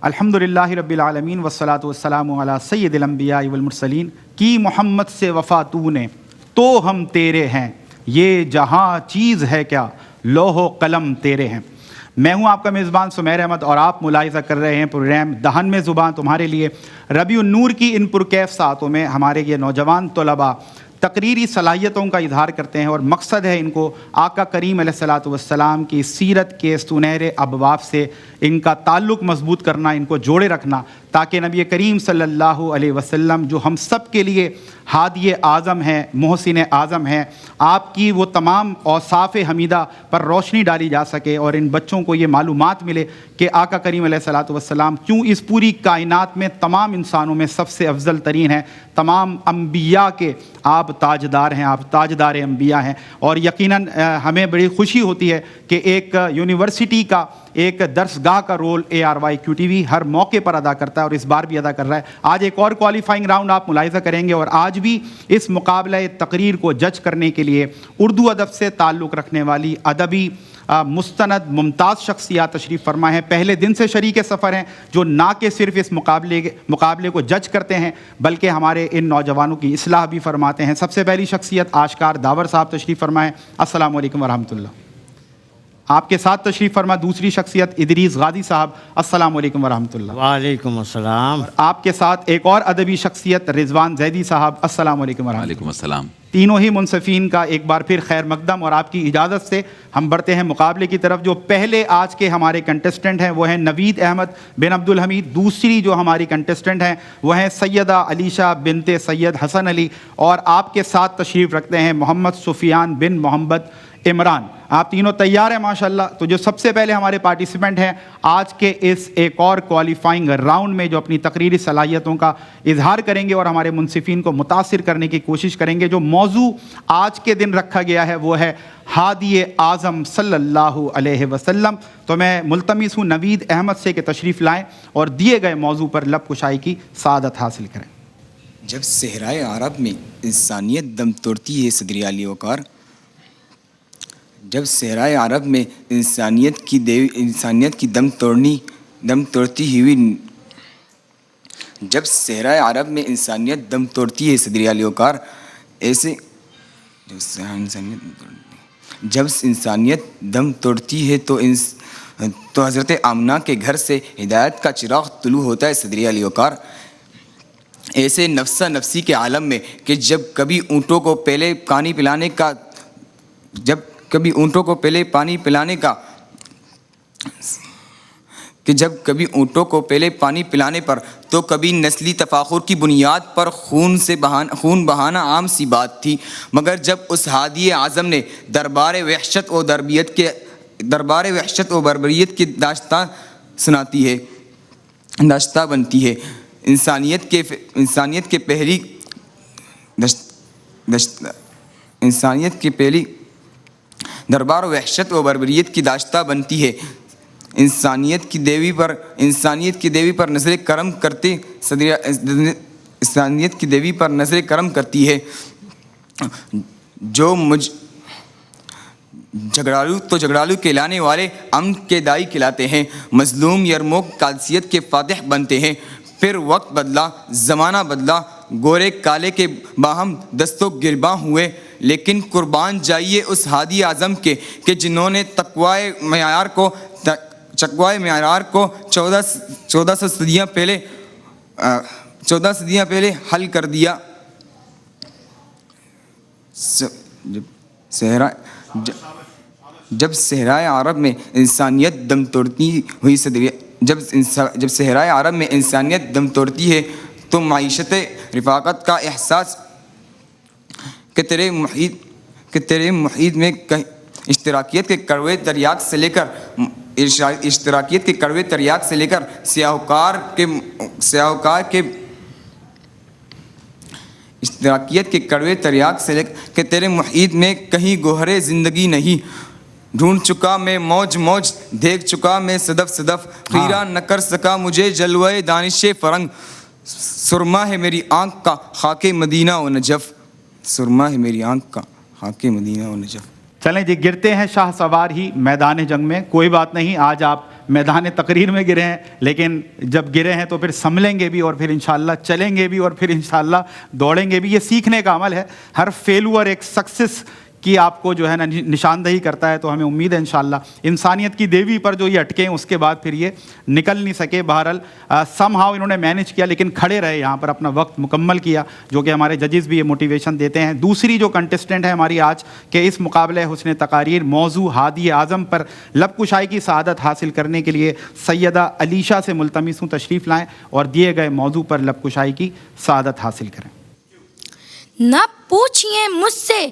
الحمدللہ رب العالمین والصلاۃ والسلام علی سید الانبیاء والمرسلین کی محمد سے وفا تو نے تو ہم تیرے ہیں، یہ جہاں چیز ہے کیا لوح و قلم تیرے ہیں۔ میں ہوں آپ کا میزبان سمیر احمد اور آپ ملاحظہ کر رہے ہیں پروگرام دہن میں زبان تمہارے لیے۔ ربیع النور کی ان پرکیف ساعتوں میں ہمارے یہ نوجوان طلباء تقریری صلاحیتوں کا اظہار کرتے ہیں اور مقصد ہے ان کو آقا کریم علیہ الصلاۃ والسلام کی سیرت کے سنہرے ابواب سے ان کا تعلق مضبوط کرنا، ان کو جوڑے رکھنا، تاکہ نبی کریم صلی اللہ علیہ وسلم جو ہم سب کے لیے ہادی اعظم ہیں، محسن اعظم ہیں، آپ کی وہ تمام اوصاف حمیدہ پر روشنی ڈالی جا سکے اور ان بچوں کو یہ معلومات ملے کہ آقا کریم علیہ الصلاۃ والسلام کیوں اس پوری کائنات میں تمام انسانوں میں سب سے افضل ترین ہیں، تمام انبیاء کے آپ تاجدار ہیں، آپ تاجدار انبیاء ہیں۔ اور یقیناً ہمیں بڑی خوشی ہوتی ہے کہ ایک یونیورسٹی کا ایک درس گاہ کا رول ARYQTV ہر موقع پر ادا کرتا ہے اور اس بار بھی ادا کر رہا ہے۔ آج ایک اور کوالیفائنگ راؤنڈ آپ ملاحظہ کریں گے اور آج بھی اس مقابلہ تقریر کو جج کرنے کے لیے اردو ادب سے تعلق رکھنے والی ادبی مستند ممتاز شخصیات تشریف فرما ہیں، پہلے دن سے شریک سفر ہیں، جو نہ کہ صرف اس مقابلے کو جج کرتے ہیں بلکہ ہمارے ان نوجوانوں کی اصلاح بھی فرماتے ہیں۔ سب سے پہلی شخصیت آشکار داور صاحب تشریف فرما ہیں۔ السلام علیکم ورحمۃ اللہ۔ آپ کے ساتھ تشریف فرما دوسری شخصیت ادریس غازی صاحب۔ السلام علیکم ورحمۃ اللہ۔ وعلیکم السلام۔ آپ کے ساتھ ایک اور ادبی شخصیت رضوان زیدی صاحب۔ السلام علیکم ورحمۃ اللہ۔ وعلیکم السلام۔ تینوں ہی منصفین کا ایک بار پھر خیر مقدم، اور آپ کی اجازت سے ہم بڑھتے ہیں مقابلے کی طرف۔ جو پہلے آج کے ہمارے کنٹسٹنٹ ہیں وہ ہیں نوید احمد بن عبد الحمید، دوسری جو ہماری کنٹسٹنٹ ہیں وہ ہیں سیدہ علیشہ بنت سید حسن علی، اور آپ کے ساتھ تشریف رکھتے ہیں محمد سفیان بن محمد عمران۔ آپ تینوں تیار ہیں ماشاءاللہ؟ تو جو سب سے پہلے ہمارے پارٹیسپینٹ ہیں آج کے اس ایک اور کوالیفائنگ راؤنڈ میں جو اپنی تقریری صلاحیتوں کا اظہار کریں گے اور ہمارے منصفین کو متاثر کرنے کی کوشش کریں گے، جو موضوع آج کے دن رکھا گیا ہے وہ ہے ہادی اعظم صلی اللہ علیہ وسلم۔ تو میں ملتمس ہوں نوید احمد سے کہ تشریف لائیں اور دیے گئے موضوع پر لب کشائی کی سعادت حاصل کریں۔ جب صحرائے عرب میں انسانیت دم توڑتی ہے صدر علی وقار، جب صحرائے عرب میں انسانیت کی دم توڑتی ہوئی جب صحرائے عرب میں انسانیت دم توڑتی ہے صدر علی وقار، ایسے جب انسانیت دم توڑتی ہے تو حضرت آمنہ کے گھر سے ہدایت کا چراغ طلوع ہوتا ہے صدر علی وقار۔ ایسے نفسہ نفسی کے عالم میں کہ جب کبھی اونٹوں کو پہلے پانی پلانے پر تو کبھی نسلی تفاخر کی بنیاد پر خون بہانا عام سی بات تھی، مگر جب اس ہادی اعظم نے دربار وحشت و بربریت کی داستان سناتی ہے، داستان بنتی ہے، انسانیت کی پہلی دربار وحشت و بربریت کی داستان بنتی ہے۔ انسانیت کی دیوی پر نظر کرم کرتی ہے، جو جھگڑالو کہلانے والے امن کے دائی کہلاتے ہیں، مظلوم یرموک قادسیت کے فاتح بنتے ہیں۔ پھر وقت بدلا، زمانہ بدلا، گورے کالے کے باہم دستوں گرباں ہوئے، لیکن قربان جائیے اس ہادی اعظم کے کہ جنہوں نے تقوائے معیار کو 14 صدیاں پہلے حل کر دیا۔ جب صحرائے عرب میں انسانیت دم توڑتی ہوئی جب صحرائے عرب میں انسانیت دم توڑتی ہے تو معیشت رفاقت کا احساس کہ تیرے محیط میں اشتراکیت کے کڑوے تریاق سے لے کر کہ تیرے محیط میں کہیں گوہر زندگی نہیں، ڈھونڈ چکا میں موج دیکھ چکا میں صدف، خیرہ نہ کر سکا مجھے جلوہ دانش فرنگ، سرما ہے میری آنکھ کا خاک مدینہ و نجف، سرما ہے میری آنکھ کا خاک مدینہ و نجف۔ چلیں جی، گرتے ہیں شاہ سوار ہی میدان جنگ میں، کوئی بات نہیں، آج آپ میدان تقریر میں گرے ہیں، لیکن جب گرے ہیں تو پھر سنبھلیں گے بھی، اور پھر انشاءاللہ چلیں گے بھی، اور پھر انشاءاللہ دوڑیں گے بھی. یہ سیکھنے کا عمل ہے. ہر فیلور ایک سکسیس کی آپ کو جو ہے نا نشاندہی کرتا ہے. تو ہمیں امید ہے انشاءاللہ انسانیت کی دیوی پر جو یہ اٹکے ہیں اس کے بعد پھر یہ نکل نہیں سکے. بہرحال سم ہاؤ انہوں نے مینیج کیا، لیکن کھڑے رہے یہاں پر، اپنا وقت مکمل کیا، جو کہ ہمارے ججز بھی یہ موٹیویشن دیتے ہیں. دوسری جو کنٹسٹنٹ ہے ہماری آج کے اس مقابلے حسن تقاریر، موضوع ہادی اعظم پر لب کشائی کی سعادت حاصل کرنے کے لیے سیدہ علیشہ سے ملتمس ہوں تشریف لائیں اور دیے گئے موضوع پر لب کشائی کی سعادت حاصل کریں. نہ پوچھئے مجھ سے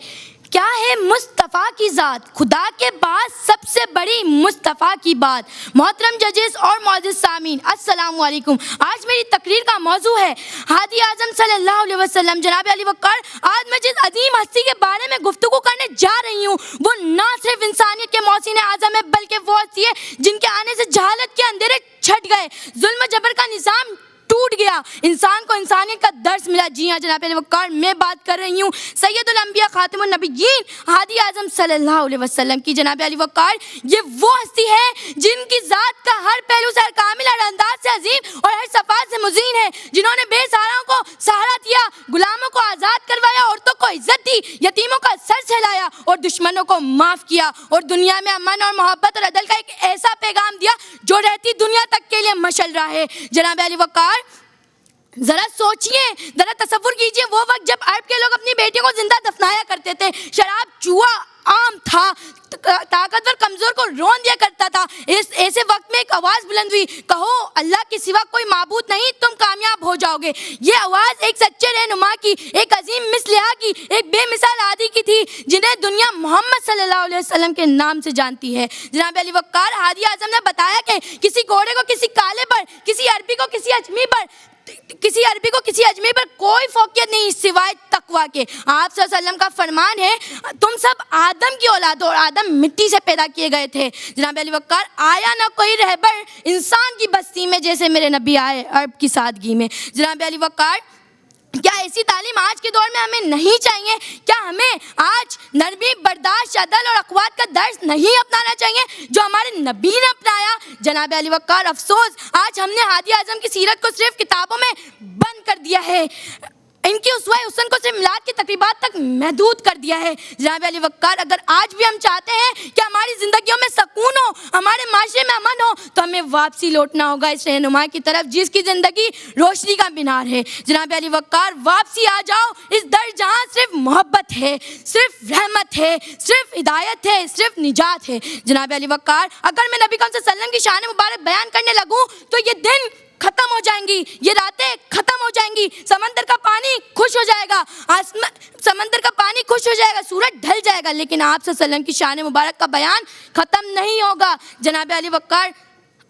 کیا ہے مصطفیٰ کی ذات، خدا کے بعد سب سے بڑی مصطفیٰ کی بات. محترم ججز اور معزز سامعین، السلام علیکم. آج میری تقریر کا موضوع ہے ہادی اعظم صلی اللہ علیہ وسلم جناب علی وقار. آج میں جس عظیم ہستی کے بارے میں گفتگو کرنے جا رہی ہوں وہ نہ صرف انسانیت کے محسن اعظم ہے، بلکہ وہ ہستی ہے جن کے آنے سے جہالت کے اندھیرے چھٹ گئے، ظلم و جبر کا نظام ٹوٹ گیا، انسان کو انسانیت کا درس ملا. جی ہاں جناب علی وقار، میں بات کر رہی ہوں سید الانبیاء خاتم النبیین ہادی اعظم صلی اللہ علیہ وسلم کی. جناب علی وقار یہ وہ ہستی ہے جن کی ذات کا ہر پہلو سے کامل، ہر انداز سے عظیم اور ہر صفات سے مزین ہے، جنہوں نے بے سہاراؤں کو سہارا دیا، غلاموں کو آزاد کروایا، عورتوں کو عزت دی، یتیموں کا سر سہلایا اور دشمنوں کو معاف کیا، اور دنیا میں امن اور محبت اور عدل کا ایک ایسا پیغام دیا جو رہتی دنیا تک کے لیے مشعل رہا ہے. جناب علی وقار ذرا سوچئے، ذرا تصور کیجئے وہ وقت جب عرب کے لوگ اپنی بیٹیوں کو زندہ دفنایا کرتے تھے، شراب جوا عام تھا، طاقتور کمزور کو رون دیا کرتا تھا. ایسے وقت میں ایک آواز بلند ہوئی، کہو اللہ کے سوا کوئی معبود نہیں، تم کامیاب ہو جاؤ گے. یہ آواز ایک سچے رہنما کی، ایک عظیم مصلحہ کی، ایک بے مثال ہادی کی تھی جنہیں دنیا محمد صلی اللہ علیہ وسلم کے نام سے جانتی ہے. جناب علی وقار ہادی اعظم نے بتایا کہ کسی گھوڑے کو کسی کالے پر، کسی عربی کو کسی اجمی پر کوئی فوقیت نہیں سوائے تقویٰ کے. آپ صلی اللہ علیہ وسلم کا فرمان ہے تم سب آدم کی اولاد ہو اور آدم مٹی سے پیدا کیے گئے تھے. جناب علی وقار آیا نہ کوئی رہبر انسان کی بستی میں جیسے میرے نبی آئے عرب کی سادگی میں. جناب علی وقار کیا ایسی تعلیم آج کے دور میں ہمیں نہیں چاہیے؟ کیا ہمیں آج نرمی، برداشت، عدل اور اخوات کا درس نہیں اپنانا چاہیے جو ہمارے نبی نے اپنایا؟ جناب علی وقار افسوس آج ہم نے ہادی اعظم کی سیرت کو صرف کتابوں میں بند کر دیا ہے، ان کی اسوہ حسن کو صرف میلاد کی تقریبات تک محدود کر دیا ہے. جناب علی وقار اگر آج بھی ہم چاہتے ہیں کہ ہماری زندگیوں میں سکون ہو، ہمارے معاشرے میں امن ہو، تو ہمیں واپسی لوٹنا ہوگا اس رہنما کی طرف جس کی زندگی روشنی کا مینار ہے. جناب علی وقار واپسی آ جاؤ اس در جہاں صرف محبت ہے، صرف رحمت ہے، صرف ہدایت ہے، صرف نجات ہے. جناب علی وقار اگر میں نبی کریم صلی اللہ علیہ وسلم کی شان مبارک بیان کرنے لگوں تو یہ دن ختم ہو جائیں گی، یہ راتیں ختم ہو جائیں گی، سمندر کا پانی خوش ہو جائے گا، سورج ڈھل جائے گا، لیکن آپ صلی اللہ علیہ وسلم کی شان مبارک کا بیان ختم نہیں ہوگا. جناب علی وقار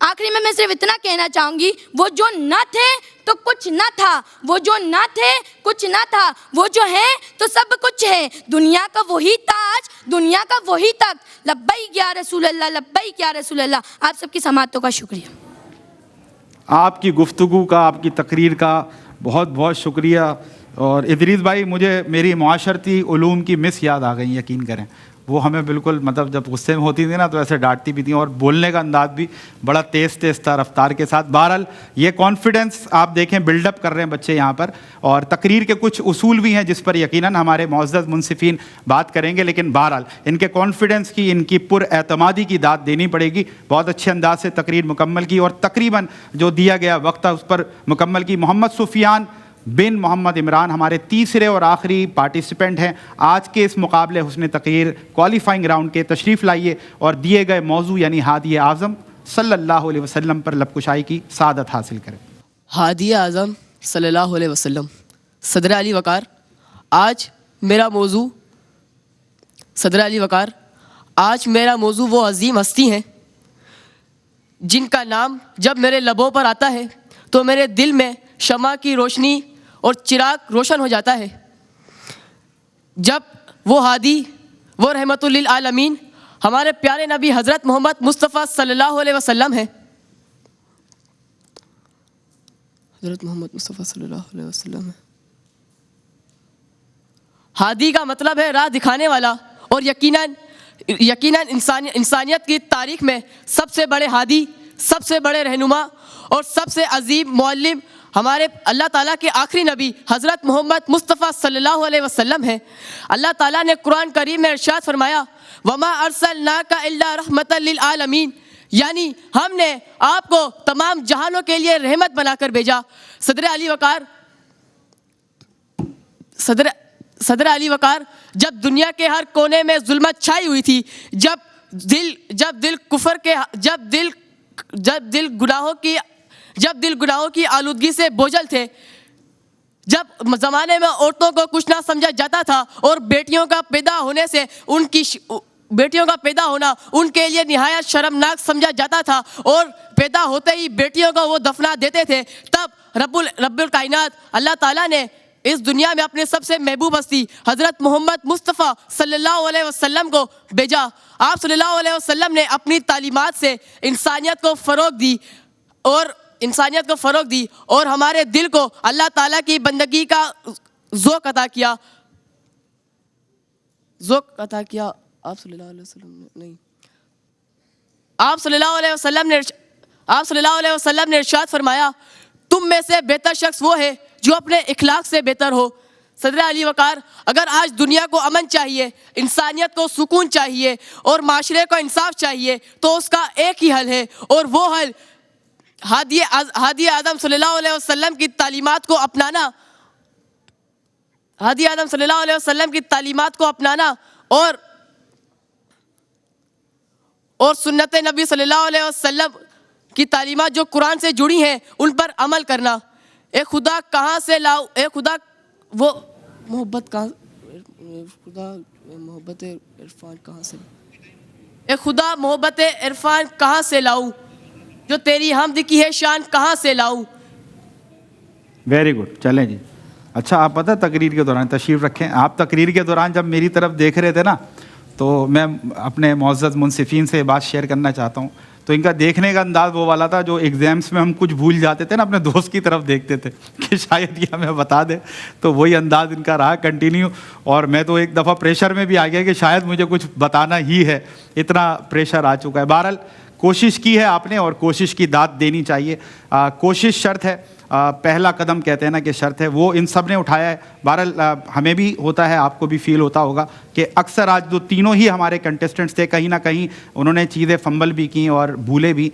آخری میں صرف اتنا کہنا چاہوں گی، وہ جو نہ تھے تو کچھ نہ تھا، وہ جو نہ تھے کچھ نہ تھا، وہ جو ہے تو سب کچھ ہے، دنیا کا وہی تاج، دنیا کا وہی تخت. لبیک یا رسول اللہ، لبیک یا رسول اللہ. آپ سب کی سماعتوں کا شکریہ. آپ کی گفتگو کا، آپ کی تقریر کا بہت بہت شکریہ. اور ادریس بھائی مجھے میری معاشرتی علوم کی مس یاد آ گئی، یقین کریں. وہ ہمیں بالکل مطلب جب غصے میں ہوتی تھی نا تو ایسے ڈانٹتی بھی تھیں، اور بولنے کا انداز بھی بڑا تیز تھا رفتار کے ساتھ. بہرحال یہ کانفیڈنس آپ دیکھیں بلڈ اپ کر رہے ہیں بچے یہاں پر، اور تقریر کے کچھ اصول بھی ہیں جس پر یقیناً ہمارے معزز منصفین بات کریں گے، لیکن بہرحال ان کے کانفیڈنس کی، ان کی پر اعتمادی کی داد دینی پڑے گی. بہت اچھے انداز سے تقریر مکمل کی، اور تقریباً جو دیا گیا وقت تھا اس پر مکمل کی. محمد سفیان بن محمد عمران ہمارے تیسرے اور آخری پارٹیسپینٹ ہیں آج کے اس مقابلے حسن تقریر کوالیفائنگ راؤنڈ کے. تشریف لائیے اور دیے گئے موضوع یعنی ہادی اعظم صلی اللہ علیہ وسلم پر لب کشائی کی سعادت حاصل کریں. ہادی اعظم صلی اللہ علیہ وسلم. صدر علی وقار آج میرا موضوع وہ عظیم ہستی ہیں جن کا نام جب میرے لبوں پر آتا ہے تو میرے دل میں شمع کی روشنی اور چراغ روشن ہو جاتا ہے. جب وہ ہادی، وہ رحمت للعالمین ہمارے پیارے نبی حضرت محمد مصطفیٰ صلی اللہ علیہ وسلم ہیں. حضرت محمد مصطفیٰ صلی اللہ علیہ وسلم ہے. ہادی کا مطلب ہے راہ دکھانے والا، اور یقیناً انسانیت کی تاریخ میں سب سے بڑے ہادی سب سے بڑے رہنما اور سب سے عظیم معلم ہمارے اللہ تعالیٰ کے آخری نبی حضرت محمد مصطفیٰ صلی اللہ علیہ وسلم ہیں۔ اللہ تعالیٰ نے قرآن کریم میں ارشاد فرمایا وَمَا أَرْسَلْنَاكَ إِلَّا رَحْمَةً لِلْعَالَمِينَ، یعنی ہم نے آپ کو تمام جہانوں کے لیے رحمت بنا کر بھیجا۔ صدر علی وقار جب دنیا کے ہر کونے میں ظلمت چھائی ہوئی تھی، جب دل گناہوں کی آلودگی سے بوجھل تھے، جب زمانے میں عورتوں کو کچھ نہ سمجھا جاتا تھا اور بیٹیوں کا پیدا ہونا ان کے لیے نہایت شرمناک سمجھا جاتا تھا اور پیدا ہوتے ہی بیٹیوں کو وہ دفنا دیتے تھے، تب رب الکائنات اللہ تعالیٰ نے اس دنیا میں اپنے سب سے محبوب ہستی حضرت محمد مصطفیٰ صلی اللہ علیہ وسلم کو بھیجا۔ آپ صلی اللہ علیہ وسلم نے اپنی تعلیمات سے انسانیت کو فروغ دی اور ہمارے دل کو اللہ تعالیٰ کی بندگی کا ذوق عطا کیا۔ آپ صلی اللہ علیہ وسلم نے ارشاد فرمایا تم میں سے بہتر شخص وہ ہے جو اپنے اخلاق سے بہتر ہو۔ صدر علی وقار، اگر آج دنیا کو امن چاہیے، انسانیت کو سکون چاہیے اور معاشرے کو انصاف چاہیے تو اس کا ایک ہی حل ہے، اور وہ حل ہادی اعظم صلی اللہ علیہ وسلم کی تعلیمات کو اپنانا اور سنت نبی صلی اللہ علیہ وسلم کی تعلیمات جو قرآن سے جڑی ہیں ان پر عمل کرنا۔ اے خدا محبت عرفان کہاں سے لاؤں، جو تیری حمد کی ہے شان کہاں سے لاؤں۔ ویری گڈ، چلیں جی۔ اچھا، آپ پتہ تقریر کے دوران تشریف رکھیں، آپ تقریر کے دوران جب میری طرف دیکھ رہے تھے نا تو میں اپنے معزز منصفین سے بات شیئر کرنا چاہتا ہوں۔ تو ان کا دیکھنے کا انداز وہ والا تھا جو ایگزامس میں ہم کچھ بھول جاتے تھے نا، اپنے دوست کی طرف دیکھتے تھے کہ شاید یہ ہمیں بتا دے، تو وہی انداز ان کا رہا کنٹینیو۔ اور میں تو ایک دفعہ پریشر میں بھی آ گیا کہ شاید مجھے کچھ بتانا ہی ہے، اتنا پریشر آ چکا ہے۔ بہرحال کوشش کی ہے آپ نے اور کوشش کی داد دینی چاہیے۔ کوشش شرط ہے، پہلا قدم کہتے ہیں نا کہ شرط ہے، وہ ان سب نے اٹھایا ہے۔ بہرحال ہمیں بھی ہوتا ہے، آپ کو بھی فیل ہوتا ہوگا کہ اکثر آج جو تینوں ہی ہمارے کنٹیسٹنٹس تھے کہیں نہ کہیں انہوں نے چیزیں فمبل بھی کیں اور بھولے بھی،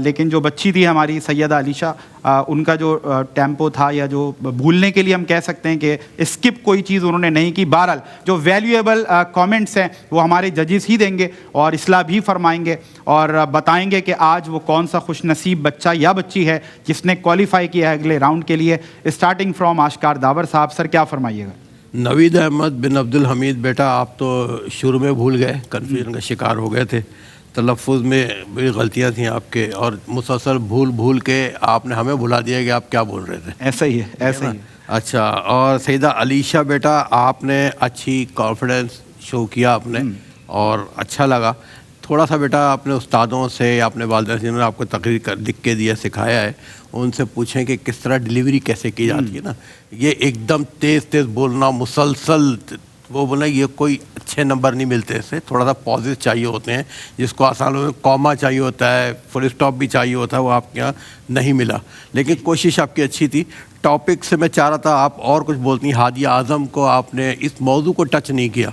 لیکن جو بچی تھی ہماری سیدہ علیشہ، ان کا جو ٹیمپو تھا یا جو بھولنے کے لیے ہم کہہ سکتے ہیں کہ اسکپ کوئی چیز انہوں نے نہیں کی۔ بہرحال جو ویلیویبل کامنٹس ہیں وہ ہمارے ججز ہی دیں گے اور اصلاح بھی فرمائیں گے اور بتائیں گے کہ آج وہ کون سا خوش نصیب بچہ یا بچی ہے جس نے کوالیفائی کیا ہے اگلے راؤنڈ کے لیے۔ اسٹارٹنگ فرام آشکار داور صاحب، سر کیا فرمائیے گا؟ نوید احمد بن عبد الحمید، بیٹا آپ تو شروع میں بھول گئے، کنفیوژن کا شکار ہو گئے تھے، تلفظ میں بڑی غلطیاں تھیں آپ کے، اور مسلسل بھول کے آپ نے ہمیں بھلا دیا کہ آپ کیا بول رہے تھے۔ ایسا ہی ہے، ایسا ہی۔ اچھا، اور سیدہ علیشہ بیٹا آپ نے اچھی کانفیڈنس شو کیا آپ نے اور اچھا لگا۔ تھوڑا سا بیٹا اپنے استادوں سے یا اپنے والدین سے جنہوں نے آپ کو تقریر لکھ کے دیا سکھایا ہے ان سے پوچھیں کہ کس طرح ڈیلیوری کیسے کی جاتی ہے نا، یہ ایک دم تیز بولنا، مسلسل وہ بولنا، یہ کوئی اچھے نمبر نہیں ملتے، اس سے تھوڑا سا پازز چاہیے ہوتے ہیں، جس کو آسان میں کوما چاہیے ہوتا ہے، فل اسٹاپ بھی چاہیے ہوتا ہے، وہ آپ کے یہاں نہیں ملا، لیکن کوشش آپ کی اچھی تھی۔ ٹاپک سے میں چاہ رہا تھا آپ اور کچھ بولتی، ہادی اعظم کو آپ نے اس موضوع کو ٹچ نہیں کیا،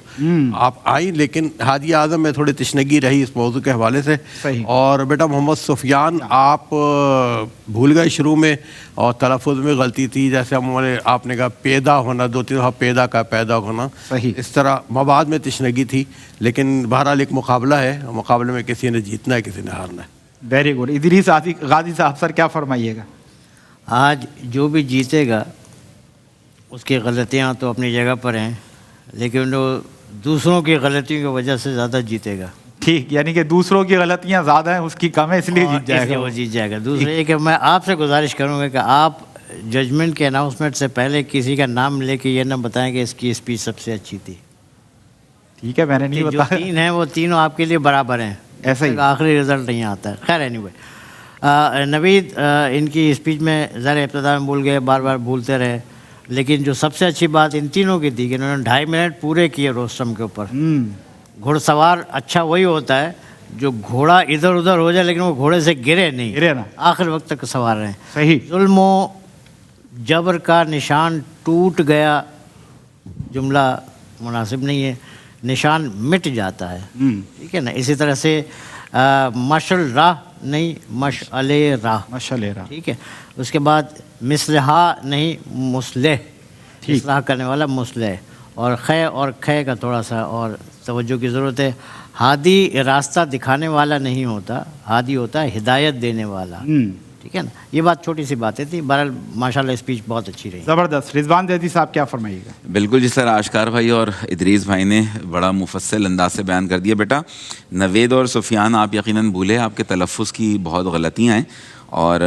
آپ آئی لیکن ہادی اعظم میں تھوڑی تشنگی رہی اس موضوع کے حوالے سے۔ اور بیٹا محمد سفیان آپ بھول گئے شروع میں اور تلفظ میں غلطی تھی، جیسے آپ نے کہا پیدا ہونا، 2-3 دفعہ پیدا ہونا، اس طرح مواد میں تشنگی تھی، لیکن بہرحال ایک مقابلہ ہے، مقابلے میں کسی نے جیتنا ہے کسی نے ہارنا ہے۔ Very good. ادریس غازی صاحب، سر کیا فرمائیے گا؟ آج جو بھی جیتے گا اس کی غلطیاں تو اپنی جگہ پر ہیں، لیکن وہ دوسروں کی غلطیوں کی وجہ سے زیادہ جیتے گا۔ ٹھیک، یعنی کہ دوسروں کی غلطیاں زیادہ ہیں، اس کی کم ہے، اس لیے جیت جائے گا، وہ جیت جائے گا۔ دوسرے یہ کہ میں آپ سے گزارش کروں گا کہ آپ ججمنٹ کے اناؤنسمنٹ سے پہلے کسی کا نام لے کے یہ نہ بتائیں کہ اس کی اسپیچ سب سے اچھی تھی۔ ٹھیک ہے، میں نے نہیں جو بتایا۔ 3 ہیں وہ تینوں آپ کے لیے برابر ہیں، ایسا ہی آخری رزلٹ نہیں آتا ہے۔ خیر اینی وے، نوید ان کی اسپیچ میں ذرا ابتدا میں بھول گئے، بار بار بھولتے رہے، لیکن جو سب سے اچھی بات ان تینوں کی تھی کہ انہوں نے 2.5 منٹ پورے کیے روستم کے اوپر۔ گھڑ سوار اچھا وہی ہوتا ہے جو گھوڑا ادھر ادھر ہو جائے لیکن وہ گھوڑے سے گرے نہیں، گرے نا۔ آخر وقت تک سوار رہیں۔ صحیح۔ ظلم و جبر کا نشان ٹوٹ گیا، جملہ مناسب نہیں ہے، نشان مٹ جاتا ہے، ٹھیک ہے نا۔ اسی طرح سے مشعل راہ نہیں، مشعل راہ، ماشاء اللہ۔ ٹھیک ہے۔ اس کے بعد مصلحہ نہیں، مصلح، اصلاح کرنے والا مصلح، اور خے اور کھے کا تھوڑا سا اور توجہ کی ضرورت ہے۔ ہادی راستہ دکھانے والا نہیں ہوتا، ہادی ہوتا ہے ہدایت دینے والا، ٹھیک ہے نا۔ یہ بات چھوٹی سی باتیں تھیں، بہرحال ماشاءاللہ اسپیچ بہت اچھی رہی۔ زبردست۔ رضوان زیدی صاحب کیا فرمائیے گا؟ بالکل جس طرح آشکار بھائی اور ادریس بھائی نے بڑا مفصل انداز سے بیان کر دیا۔ بیٹا نوید اور سفیان آپ یقیناً بھولے، آپ کے تلفظ کی بہت غلطیاں ہیں، اور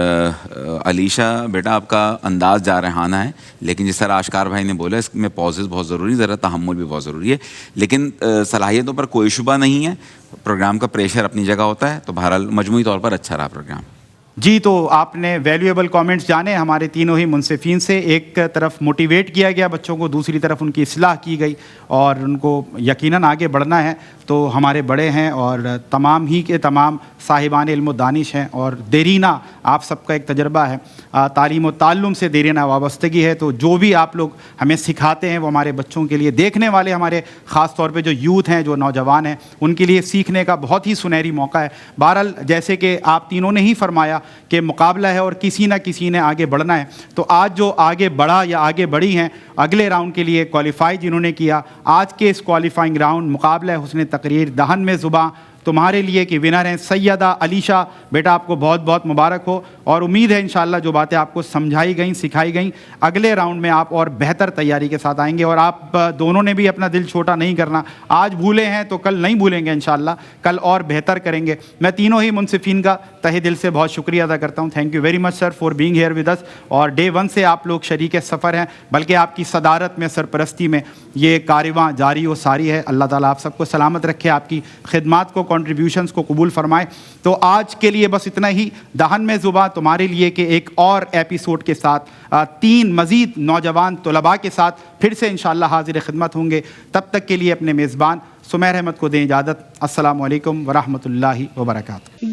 علیشہ بیٹا آپ کا انداز جارحانہ ہے، لیکن جس طرح آشکار بھائی نے بولا اس میں پازز بہت ضروری، ذرا تحمل بھی بہت ضروری ہے، لیکن صلاحیتوں پر کوئی شبہ نہیں ہے، پروگرام کا پریشر اپنی جگہ ہوتا ہے، تو بہرحال مجموعی طور پر اچھا رہا پروگرام۔ جی، تو آپ نے ویلیویبل کامنٹس جانے ہمارے تینوں ہی منصفین سے۔ ایک طرف موٹیویٹ کیا گیا بچوں کو، دوسری طرف ان کی اصلاح کی گئی، اور ان کو یقیناً آگے بڑھنا ہے تو ہمارے بڑے ہیں اور تمام ہی کے تمام صاحبان علم و دانش ہیں، اور دیرینہ آپ سب کا ایک تجربہ ہے، تعلیم و تعلم سے دیرینہ وابستگی ہے، تو جو بھی آپ لوگ ہمیں سکھاتے ہیں وہ ہمارے بچوں کے لیے، دیکھنے والے ہمارے خاص طور پہ جو یوتھ ہیں، جو نوجوان ہیں، ان کے لیے سیکھنے کا بہت ہی سنہری موقع ہے۔ بہرحال جیسے کہ آپ تینوں نے ہی فرمایا کہ مقابلہ ہے اور کسی نہ کسی نے آگے بڑھنا ہے، تو آج جو آگے بڑھا یا آگے بڑھی ہیں اگلے راؤنڈ کے لیے کوالیفائی جنہوں نے کیا، آج کے اس کوالیفائنگ راؤنڈ مقابلہ حسن تقریر دہن میں زباں تمہارے لیے کہ ونر ہیں سیدہ علیشہ۔ بیٹا آپ کو بہت بہت مبارک ہو، اور امید ہے انشاءاللہ جو باتیں آپ کو سمجھائی گئیں، سکھائی گئیں، اگلے راؤنڈ میں آپ اور بہتر تیاری کے ساتھ آئیں گے، اور آپ دونوں نے بھی اپنا دل چھوٹا نہیں کرنا، آج بھولے ہیں تو کل نہیں بھولیں گے انشاءاللہ، کل اور بہتر کریں گے۔ میں تینوں ہی منصفین کا تہہ دل سے بہت شکریہ ادا کرتا ہوں۔ Thank you very much sir for being here with us, اور ڈے ون سے آپ لوگ شریک سفر ہیں، بلکہ آپ کی صدارت میں، سرپرستی میں یہ کارواں جاری و ساری ہے۔ اللہ تعالیٰ آپ سب کو سلامت رکھے، آپ کی خدمات کو، کنٹریبیوشنز کو قبول فرمائے۔ تو آج کے لیے بس اتنا ہی، دہن میں زباں تمہارے لیے کہ ایک اور ایپیسوڈ کے ساتھ 3 مزید نوجوان طلباء کے ساتھ پھر سے انشاءاللہ حاضر خدمت ہوں گے۔ تب تک کے لیے اپنے میزبان سمیر احمد کو دیں اجازت۔ السلام علیکم ورحمۃ اللہ وبرکاتہ۔